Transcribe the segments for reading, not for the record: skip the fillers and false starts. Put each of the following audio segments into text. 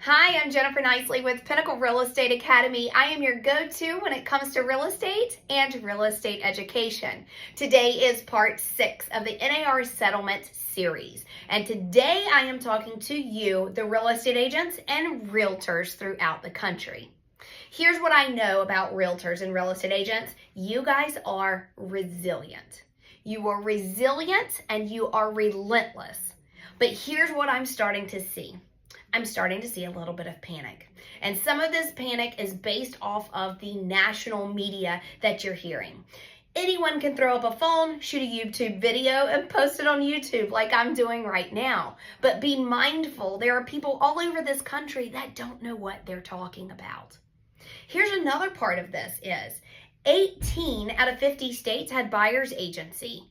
Hi, I'm Jennifer Nicely with Pinnacle Real Estate Academy. I am your go-to when it comes to real estate and real estate education. Today is part 6 of the NAR settlement series. And today I am talking to you, the real estate agents and realtors throughout the country. Here's what I know about realtors and real estate agents. You guys are resilient. You are resilient and you are relentless. But here's what I'm starting to see. I'm starting to see a little bit of panic. And some of this panic is based off of the national media that you're hearing. Anyone can throw up a phone, shoot a YouTube video, and post it on YouTube like I'm doing right now. But be mindful, there are people all over this country that don't know what they're talking about. Here's another part of this is 18 out of 50 states had buyer's agency.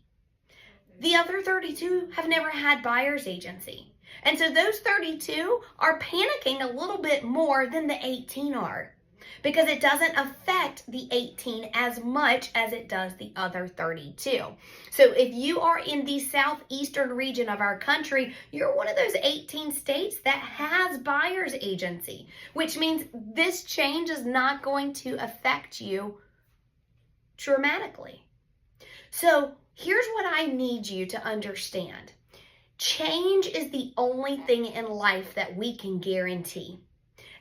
The other 32 have never had buyer's agency. And so those 32 are panicking a little bit more than the 18 are because it doesn't affect the 18 as much as it does the other 32. So if you are in the southeastern region of our country, you're one of those 18 states that has buyer's agency, which means this change is not going to affect you dramatically. So here's what I need you to understand. Change is the only thing in life that we can guarantee.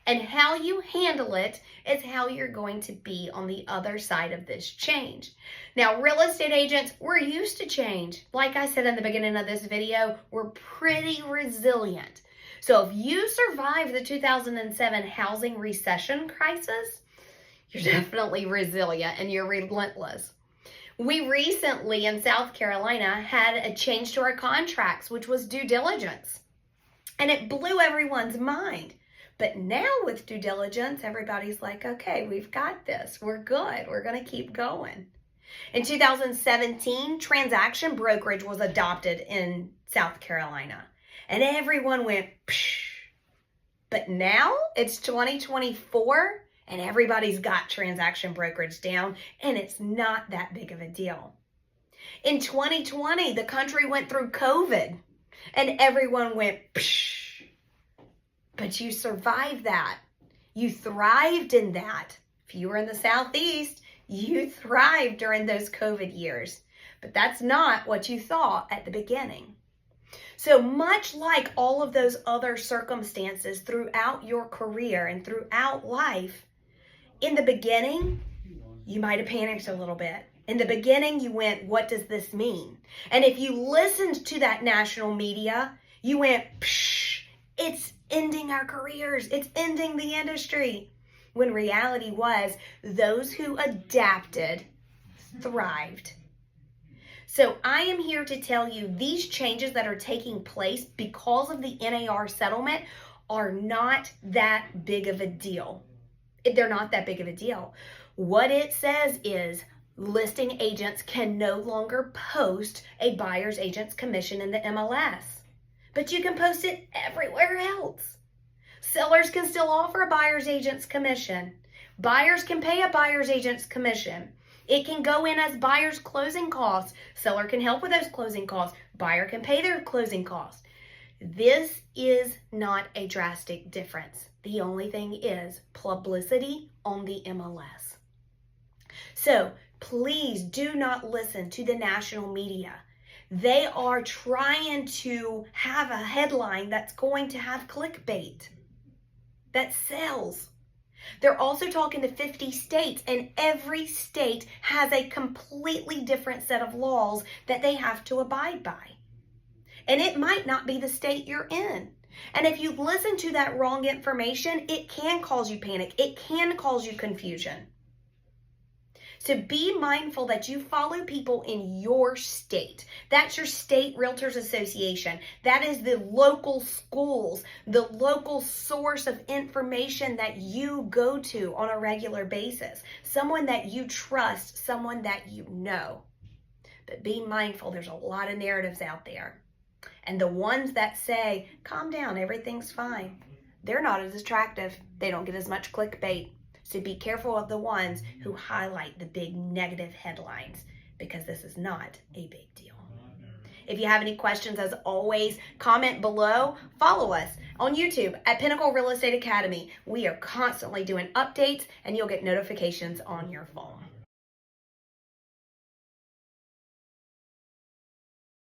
And how you handle it is how you're going to be on the other side of this change. Now, real estate agents, we're used to change. Like I said in the beginning of this video, we're pretty resilient. So if you survived the 2007 housing recession crisis, you're definitely resilient and you're relentless. We recently in South Carolina had a change to our contracts, which was due diligence. And it blew everyone's mind. But now with due diligence, everybody's like, okay, we've got this. We're good. We're going to keep going. In 2017, transaction brokerage was adopted in South Carolina. And everyone went, psh. But now it's 2024. And everybody's got transaction brokerage down, and it's not that big of a deal. In 2020, the country went through COVID, and everyone went, psh. But you survived that. You thrived in that. If you were in the Southeast, you thrived during those COVID years. But that's not what you thought at the beginning. So much like all of those other circumstances throughout your career and throughout life, in the beginning, you might have panicked a little bit. In the beginning, you went, what does this mean? And if you listened to that national media, you went, psh, it's ending our careers. It's ending the industry. When reality was, those who adapted thrived. So I am here to tell you these changes that are taking place because of the NAR settlement are not that big of a deal. They're not that big of a deal. What it says is listing agents can no longer post a buyer's agent's commission in the MLS, but you can post it everywhere else. Sellers can still offer a buyer's agent's commission. Buyers can pay a buyer's agent's commission. It can go in as buyer's closing costs. Seller can help with those closing costs. Buyer can pay their closing costs. This is not a drastic difference. The only thing is publicity on the MLS. So please do not listen to the national media. They are trying to have a headline that's going to have clickbait that sells. They're also talking to 50 states, and every state has a completely different set of laws that they have to abide by. And it might not be the state you're in. And if you listen to that wrong information, it can cause you panic. It can cause you confusion. So be mindful that you follow people in your state. That's your state realtors association. That is the local schools, the local source of information that you go to on a regular basis. Someone that you trust, someone that you know. But be mindful, there's a lot of narratives out there. And the ones that say, calm down, everything's fine, they're not as attractive. They don't get as much clickbait. So be careful of the ones who highlight the big negative headlines because this is not a big deal. If you have any questions, as always, comment below. Follow us on YouTube at Pinnacle Real Estate Academy. We are constantly doing updates, and you'll get notifications on your phone.